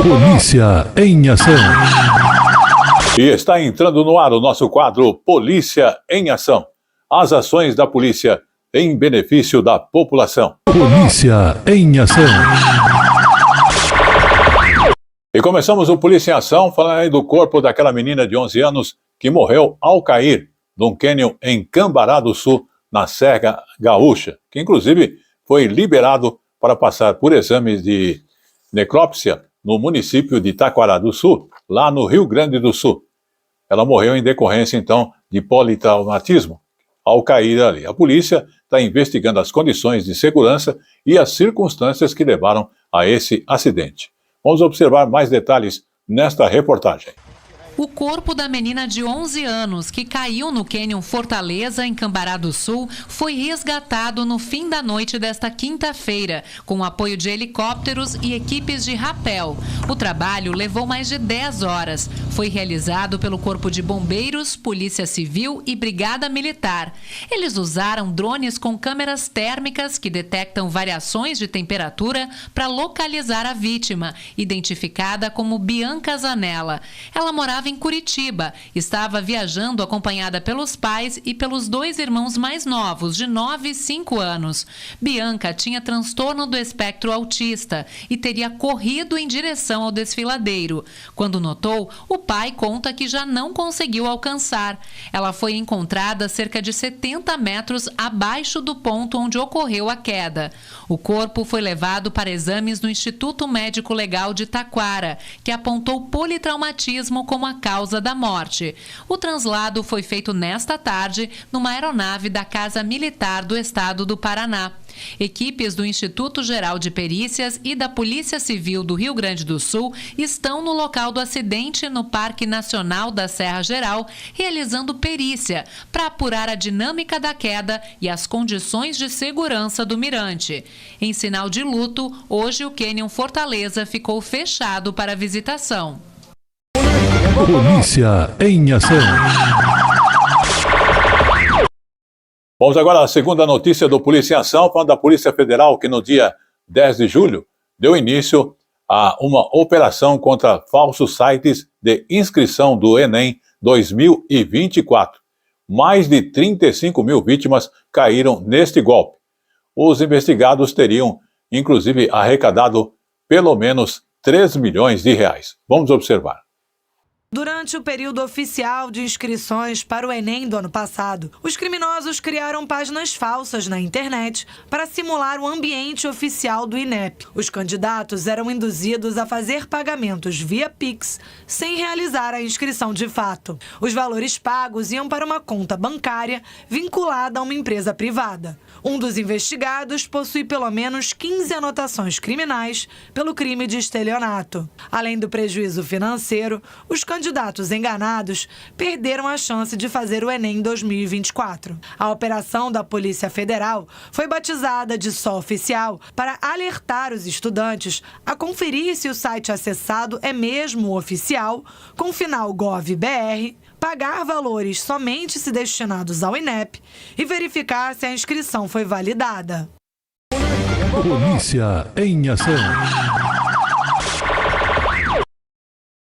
Polícia em ação. E está entrando no ar o nosso quadro Polícia em Ação. As ações da polícia em benefício da população. Polícia em ação. E começamos o Polícia em Ação falando aí do corpo daquela menina de 11 anos que morreu ao cair num cânion em Cambará do Sul, na Serra Gaúcha, que inclusive foi liberado para passar por exames de necrópsia no município de Taquará do Sul, lá no Rio Grande do Sul. Ela morreu em decorrência, então, de politraumatismo ao cair ali. A polícia está investigando as condições de segurança e as circunstâncias que levaram a esse acidente. Vamos observar mais detalhes nesta reportagem. O corpo da menina de 11 anos que caiu no cânion Fortaleza, em Cambará do Sul, foi resgatado no fim da noite desta quinta-feira, com o apoio de helicópteros e equipes de rapel. O trabalho levou mais de 10 horas. Foi realizado pelo Corpo de Bombeiros, Polícia Civil e Brigada Militar. Eles usaram drones com câmeras térmicas que detectam variações de temperatura para localizar a vítima, identificada como Bianca Zanella. Ela morava em Curitiba, estava viajando acompanhada pelos pais e pelos 2 irmãos mais novos, de 9 e 5 anos. Bianca tinha transtorno do espectro autista e teria corrido em direção ao desfiladeiro. Quando notou, o pai conta que já não conseguiu alcançar. Ela foi encontrada cerca de 70 metros abaixo do ponto onde ocorreu a queda. O corpo foi levado para exames no Instituto Médico Legal de Taquara, que apontou politraumatismo como a causa da morte. O translado foi feito nesta tarde numa aeronave da Casa Militar do Estado do Paraná. Equipes do Instituto Geral de Perícias e da Polícia Civil do Rio Grande do Sul estão no local do acidente no Parque Nacional da Serra Geral, realizando perícia para apurar a dinâmica da queda e as condições de segurança do mirante. Em sinal de luto, hoje o cânion Fortaleza ficou fechado para visitação. Polícia em ação. Vamos agora à segunda notícia do Polícia em Ação, falando da Polícia Federal, que no dia 10 de julho deu início a uma operação contra falsos sites de inscrição do Enem 2024. Mais de 35 mil vítimas caíram neste golpe. Os investigados teriam, inclusive, arrecadado pelo menos 3 milhões de reais. Vamos observar. Durante o período oficial de inscrições para o Enem do ano passado, os criminosos criaram páginas falsas na internet para simular o ambiente oficial do INEP. Os candidatos eram induzidos a fazer pagamentos via Pix sem realizar a inscrição de fato. Os valores pagos iam para uma conta bancária vinculada a uma empresa privada. Um dos investigados possui pelo menos 15 anotações criminais pelo crime de estelionato. Além do prejuízo financeiro, os candidatos enganados perderam a chance de fazer o Enem 2024. A operação da Polícia Federal foi batizada de Só Oficial para alertar os estudantes a conferir se o site acessado é mesmo oficial, com final gov.br, pagar valores somente se destinados ao INEP e verificar se a inscrição foi validada. Polícia em ação.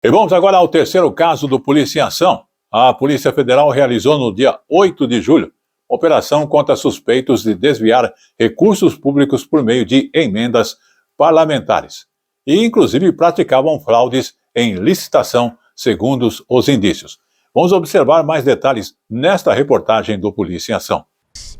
E vamos agora ao terceiro caso do Polícia em Ação. A Polícia Federal realizou no dia 8 de julho operação contra suspeitos de desviar recursos públicos por meio de emendas parlamentares. E, inclusive, praticavam fraudes em licitação, segundo os indícios. Vamos observar mais detalhes nesta reportagem do Polícia em Ação.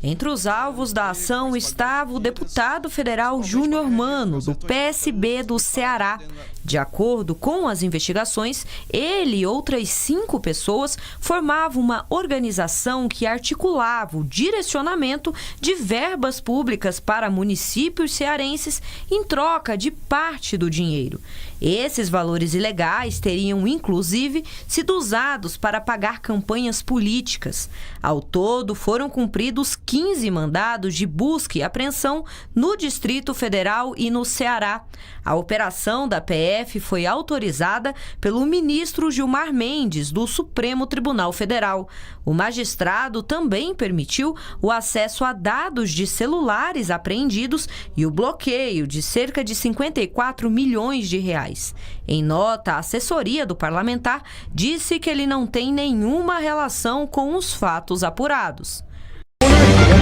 Entre os alvos da ação estava o deputado federal Júnior Mano, do PSB do Ceará. De acordo com as investigações, ele e outras 5 pessoas formavam uma organização que articulava o direcionamento de verbas públicas para municípios cearenses em troca de parte do dinheiro. Esses valores ilegais teriam, inclusive, sido usados para pagar campanhas políticas. Ao todo, foram cumpridos outros 15 mandados de busca e apreensão no Distrito Federal e no Ceará. A operação da PF foi autorizada pelo ministro Gilmar Mendes, do Supremo Tribunal Federal. O magistrado também permitiu o acesso a dados de celulares apreendidos e o bloqueio de cerca de 54 milhões de reais. Em nota, a assessoria do parlamentar disse que ele não tem nenhuma relação com os fatos apurados.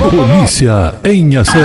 Polícia em ação.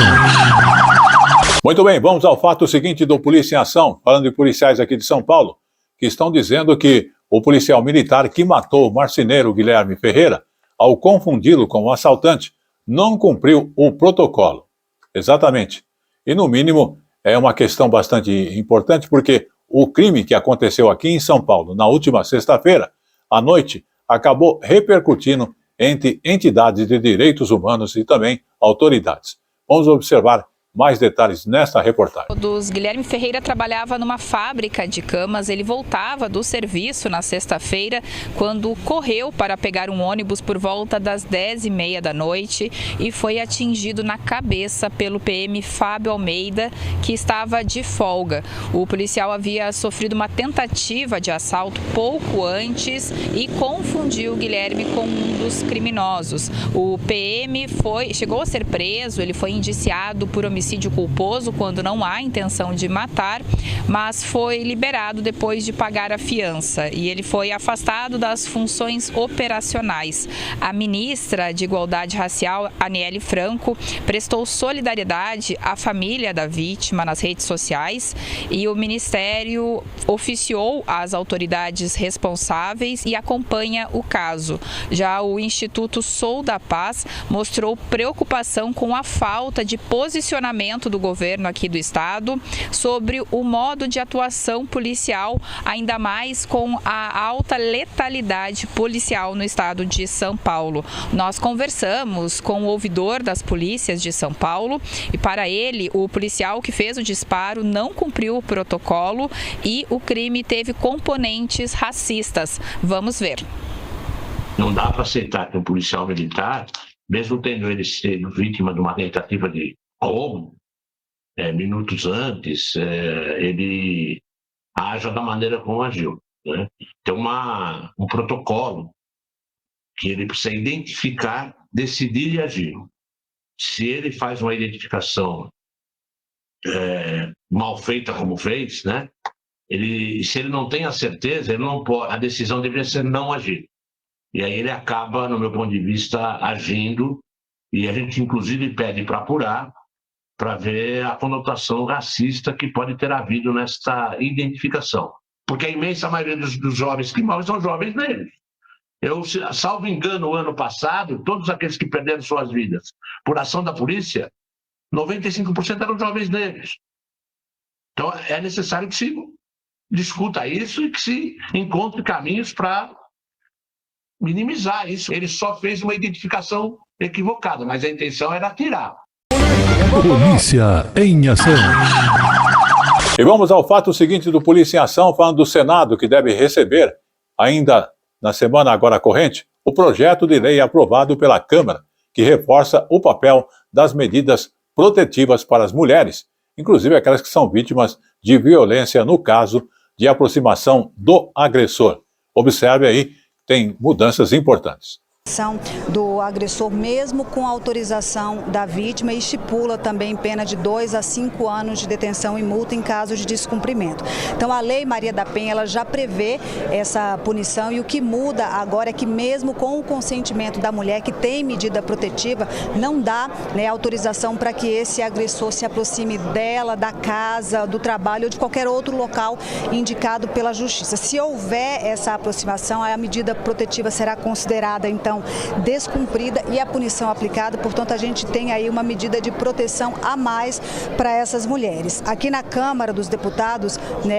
Muito bem, vamos ao fato seguinte do Polícia em Ação, falando de policiais aqui de São Paulo, que estão dizendo que o policial militar que matou o marceneiro Guilherme Ferreira, ao confundi-lo com o assaltante, não cumpriu o protocolo. Exatamente. E, no mínimo, é uma questão bastante importante, porque o crime que aconteceu aqui em São Paulo na última sexta-feira, à noite, acabou repercutindo entre entidades de direitos humanos e também autoridades. Vamos observar mais detalhes nesta reportagem. O Guilherme Ferreira trabalhava numa fábrica de camas. Ele voltava do serviço na sexta-feira quando correu para pegar um ônibus por volta das 10h30 da noite e foi atingido na cabeça pelo PM Fábio Almeida, que estava de folga. O policial havia sofrido uma tentativa de assalto pouco antes e confundiu o Guilherme com um dos criminosos. O PM chegou a ser preso, ele foi indiciado por homicídio culposo quando não há intenção de matar, mas foi liberado depois de pagar a fiança e ele foi afastado das funções operacionais. A ministra de Igualdade Racial, Aniele Franco, prestou solidariedade à família da vítima nas redes sociais e o Ministério oficiou as autoridades responsáveis e acompanha o caso. Já o Instituto Sou da Paz mostrou preocupação com a falta de posicionamento do governo aqui do estado sobre o modo de atuação policial, ainda mais com a alta letalidade policial no estado de São Paulo. Nós conversamos com o ouvidor das polícias de São Paulo e, para ele, o policial que fez o disparo não cumpriu o protocolo e o crime teve componentes racistas. Vamos ver. Não dá para aceitar que um policial militar, mesmo tendo ele sido vítima de uma tentativa de roubo, minutos antes, ele haja da maneira como agiu, né? Tem um protocolo que ele precisa identificar, decidir e agir. Se ele faz uma identificação mal feita como fez, né? Se ele não tem a certeza, ele não pode, a decisão deveria ser não agir. E aí ele acaba, no meu ponto de vista, agindo, e a gente inclusive pede para apurar, para ver a conotação racista que pode ter havido nesta identificação. Porque a imensa maioria dos jovens que morrem são jovens negros. Eu, salvo engano, o ano passado, todos aqueles que perderam suas vidas por ação da polícia, 95% eram jovens negros. Então é necessário que se discuta isso e que se encontre caminhos para minimizar isso. Ele só fez uma identificação equivocada, mas a intenção era atirar. Polícia em ação. E vamos ao fato seguinte do Polícia em Ação, falando do Senado, que deve receber, ainda na semana agora corrente, o projeto de lei aprovado pela Câmara, que reforça o papel das medidas protetivas para as mulheres, inclusive aquelas que são vítimas de violência no caso de aproximação do agressor. Observe aí, tem mudanças importantes. Do agressor, mesmo com autorização da vítima, e estipula também pena de 2 a 5 anos de detenção e multa em caso de descumprimento. Então a Lei Maria da Penha ela já prevê essa punição, e o que muda agora é que, mesmo com o consentimento da mulher que tem medida protetiva, não dá autorização para que esse agressor se aproxime dela, da casa, do trabalho ou de qualquer outro local indicado pela Justiça. Se houver essa aproximação, a medida protetiva será considerada então descumprida e a punição aplicada. Portanto, a gente tem aí uma medida de proteção a mais para essas mulheres. Aqui na Câmara dos Deputados,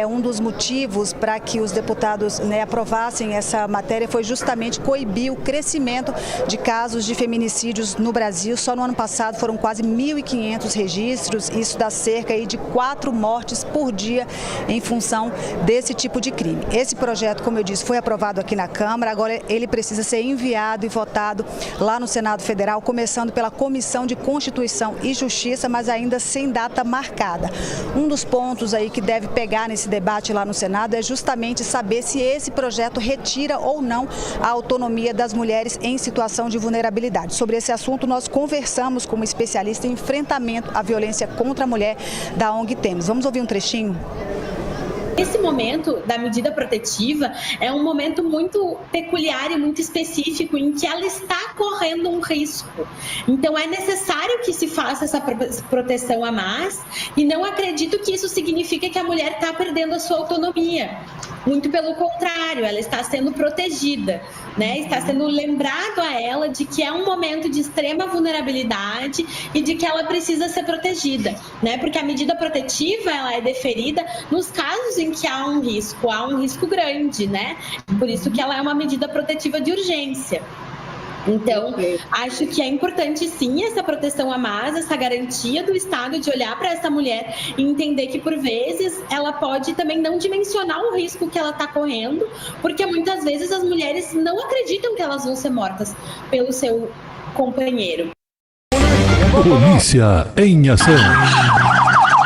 um dos motivos para que os deputados aprovassem essa matéria foi justamente coibir o crescimento de casos de feminicídios no Brasil. Só no ano passado foram quase 1.500 registros, isso dá cerca aí de 4 mortes por dia em função desse tipo de crime. Esse projeto, como eu disse, foi aprovado aqui na Câmara, agora ele precisa ser enviado e votado lá no Senado Federal, começando pela Comissão de Constituição e Justiça, mas ainda sem data marcada. Um dos pontos aí que deve pegar nesse debate lá no Senado é justamente saber se esse projeto retira ou não a autonomia das mulheres em situação de vulnerabilidade. Sobre esse assunto, nós conversamos com uma especialista em enfrentamento à violência contra a mulher da ONG Temos. Vamos ouvir um trechinho? Esse momento da medida protetiva é um momento muito peculiar e muito específico em que ela está correndo um risco. Então é necessário que se faça essa proteção a mais e não acredito que isso signifique que a mulher está perdendo a sua autonomia. Muito pelo contrário, ela está sendo protegida, né? Está sendo lembrado a ela de que é um momento de extrema vulnerabilidade e de que ela precisa ser protegida, né? Porque a medida protetiva ela é deferida nos casos em que há um risco grande, né? Por isso que ela é uma medida protetiva de urgência. Então, acho que é importante sim essa proteção a mais, essa garantia do Estado de olhar para essa mulher e entender que, por vezes, ela pode também não dimensionar o risco que ela está correndo, porque muitas vezes as mulheres não acreditam que elas vão ser mortas pelo seu companheiro. Polícia em ação.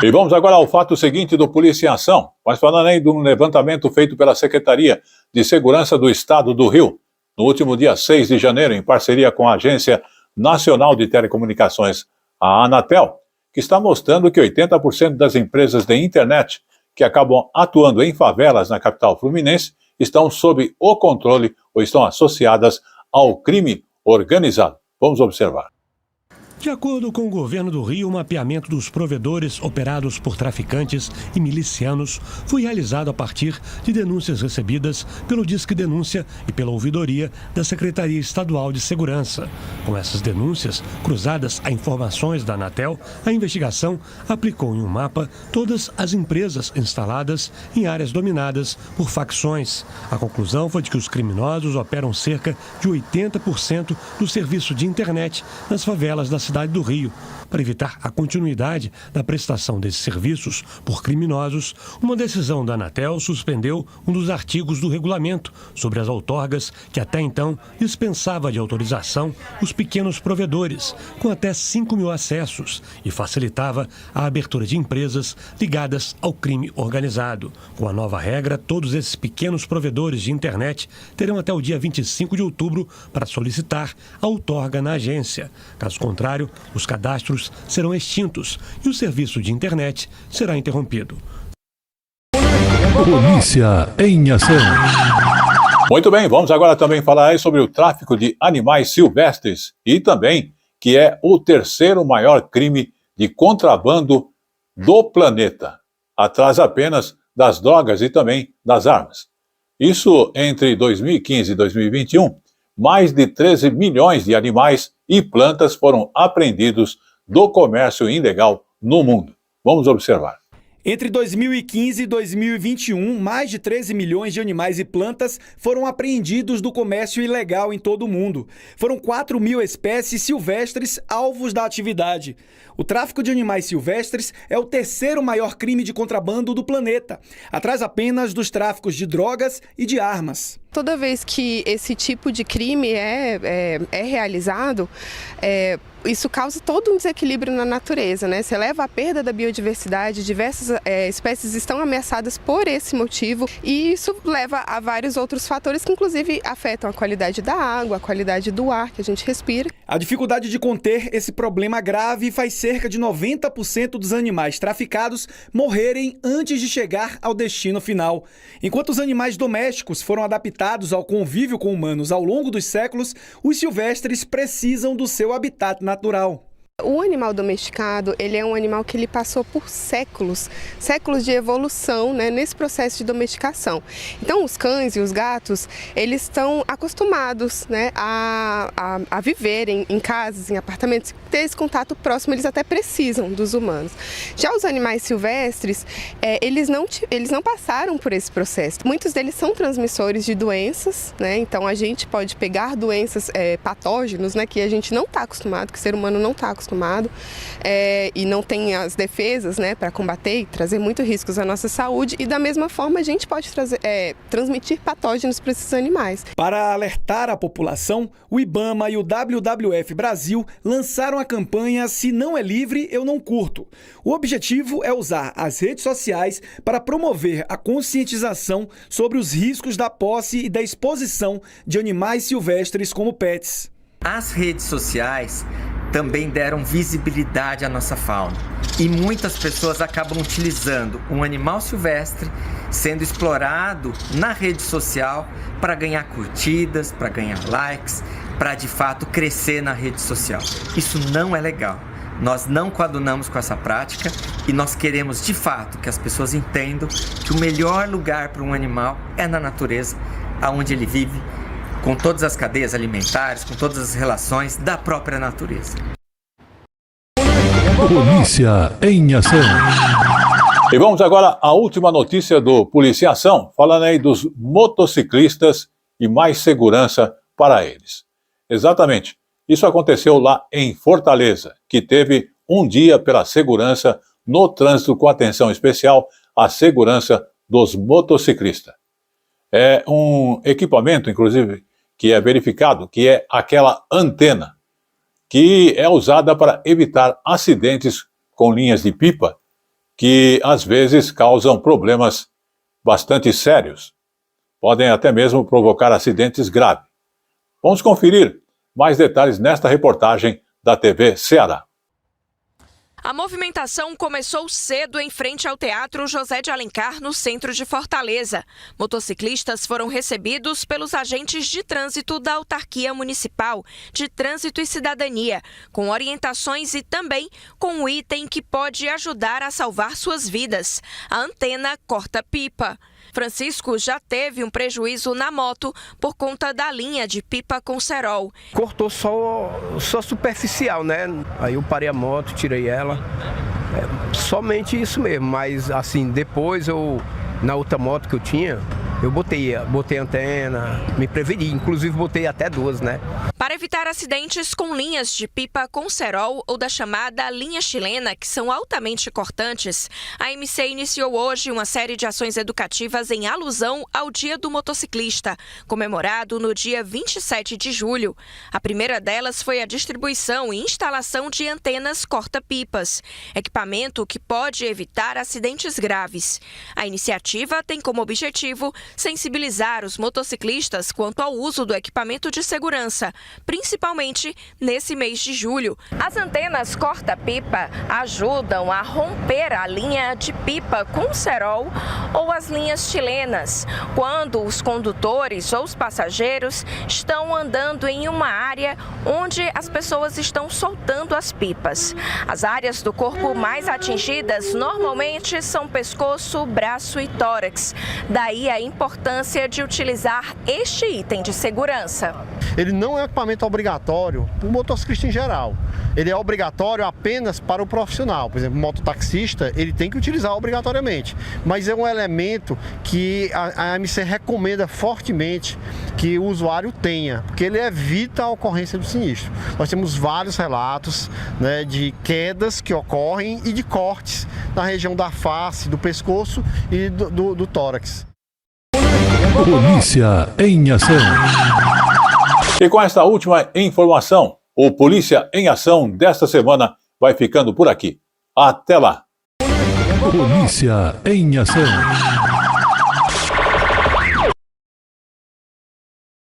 E vamos agora ao fato seguinte do Polícia em Ação, mas falando aí de um levantamento feito pela Secretaria de Segurança do Estado do Rio, no último dia 6 de janeiro, em parceria com a Agência Nacional de Telecomunicações, a Anatel, que está mostrando que 80% das empresas de internet que acabam atuando em favelas na capital fluminense estão sob o controle ou estão associadas ao crime organizado. Vamos observar. De acordo com o governo do Rio, o mapeamento dos provedores operados por traficantes e milicianos foi realizado a partir de denúncias recebidas pelo Disque Denúncia e pela ouvidoria da Secretaria Estadual de Segurança. Com essas denúncias, cruzadas a informações da Anatel, a investigação aplicou em um mapa todas as empresas instaladas em áreas dominadas por facções. A conclusão foi de que os criminosos operam cerca de 80% do serviço de internet nas favelas da cidade do Rio. Para evitar a continuidade da prestação desses serviços por criminosos, uma decisão da Anatel suspendeu um dos artigos do regulamento sobre as outorgas que até então dispensava de autorização os pequenos provedores, com até 5.000 acessos, e facilitava a abertura de empresas ligadas ao crime organizado. Com a nova regra, todos esses pequenos provedores de internet terão até o dia 25 de outubro para solicitar a outorga na agência. Caso contrário, os cadastros serão extintos e o serviço de internet será interrompido. Polícia em ação. Muito bem, vamos agora também falar aí sobre o tráfico de animais silvestres e também que é o terceiro maior crime de contrabando do planeta, atrás apenas das drogas e também das armas. Isso entre 2015 e 2021, mais de 13 milhões de animais e plantas foram apreendidos do comércio ilegal no mundo. Vamos observar. Entre 2015 e 2021, mais de 13 milhões de animais e plantas foram apreendidos do comércio ilegal em todo o mundo. Foram 4.000 espécies silvestres alvos da atividade. O tráfico de animais silvestres é o terceiro maior crime de contrabando do planeta, atrás apenas dos tráficos de drogas e de armas. Toda vez que esse tipo de crime é realizado, isso causa todo um desequilíbrio na natureza, né? Você leva à perda da biodiversidade, diversas espécies estão ameaçadas por esse motivo e isso leva a vários outros fatores que inclusive afetam a qualidade da água, a qualidade do ar que a gente respira. A dificuldade de conter esse problema grave faz cerca de 90% dos animais traficados morrerem antes de chegar ao destino final. Enquanto os animais domésticos foram adaptados ao convívio com humanos ao longo dos séculos, os silvestres precisam do seu habitat natural. O animal domesticado, ele é um animal que ele passou por séculos de evolução, né, nesse processo de domesticação. Então, os cães e os gatos, eles estão acostumados, né, a viverem em casas, em apartamentos, ter esse contato próximo, eles até precisam dos humanos. Já os animais silvestres, eles não passaram por esse processo. Muitos deles são transmissores de doenças, né, então a gente pode pegar doenças patógenos, né, que a gente não está acostumado, que o ser humano não está acostumado acostumado e não tem as defesas, né, para combater e trazer muitos riscos à nossa saúde, e da mesma forma a gente pode transmitir patógenos para esses animais. Para alertar a população, o IBAMA e o WWF Brasil lançaram a campanha Se Não É Livre, Eu Não Curto. O objetivo é usar as redes sociais para promover a conscientização sobre os riscos da posse e da exposição de animais silvestres como pets. As redes sociais também deram visibilidade à nossa fauna e muitas pessoas acabam utilizando um animal silvestre sendo explorado na rede social para ganhar curtidas, para ganhar likes, para de fato crescer na rede social. Isso não é legal. Nós não coadunamos com essa prática e nós queremos de fato que as pessoas entendam que o melhor lugar para um animal é na natureza, aonde ele vive, com todas as cadeias alimentares, com todas as relações da própria natureza. Polícia em ação. E vamos agora à última notícia do Polícia em Ação, falando aí dos motociclistas e mais segurança para eles. Exatamente, isso aconteceu lá em Fortaleza, que teve um dia pela segurança no trânsito com atenção especial à segurança dos motociclistas. É um equipamento, inclusive, que é verificado, que é aquela antena, que é usada para evitar acidentes com linhas de pipa, que às vezes causam problemas bastante sérios. Podem até mesmo provocar acidentes graves. Vamos conferir mais detalhes nesta reportagem da TV Ceará. A movimentação começou cedo em frente ao Teatro José de Alencar, no centro de Fortaleza. Motociclistas foram recebidos pelos agentes de trânsito da Autarquia Municipal de Trânsito e Cidadania, com orientações e também com um item que pode ajudar a salvar suas vidas: a antena corta-pipa. Francisco já teve um prejuízo na moto por conta da linha de pipa com cerol. Cortou só superficial, né? Aí eu parei a moto, tirei ela. Somente isso mesmo, mas assim, depois na outra moto que eu tinha, eu botei antena, me preveni, inclusive botei até 2, né? Para evitar acidentes com linhas de pipa com cerol ou da chamada linha chilena, que são altamente cortantes, a MC iniciou hoje uma série de ações educativas em alusão ao Dia do Motociclista, comemorado no dia 27 de julho. A primeira delas foi a distribuição e instalação de antenas corta-pipas, equipamento que pode evitar acidentes graves. A iniciativa tem como objetivo sensibilizar os motociclistas quanto ao uso do equipamento de segurança, principalmente nesse mês de julho. As antenas corta-pipa ajudam a romper a linha de pipa com cerol ou as linhas chilenas, quando os condutores ou os passageiros estão andando em uma área onde as pessoas estão soltando as pipas. As áreas do corpo mais atingidas normalmente são pescoço, braço e tórax. Daí a importância de utilizar este item de segurança. Ele não é um equipamento obrigatório para o motociclista em geral. Ele é obrigatório apenas para o profissional. Por exemplo, o mototaxista, ele tem que utilizar obrigatoriamente. Mas é um elemento que a AMC recomenda fortemente que o usuário tenha, porque ele evita a ocorrência do sinistro. Nós temos vários relatos, né, de quedas que ocorrem e de cortes na região da face, do pescoço e do tórax. Polícia em ação. E com esta última informação, o Polícia em Ação desta semana vai ficando por aqui. Até lá! Polícia em ação.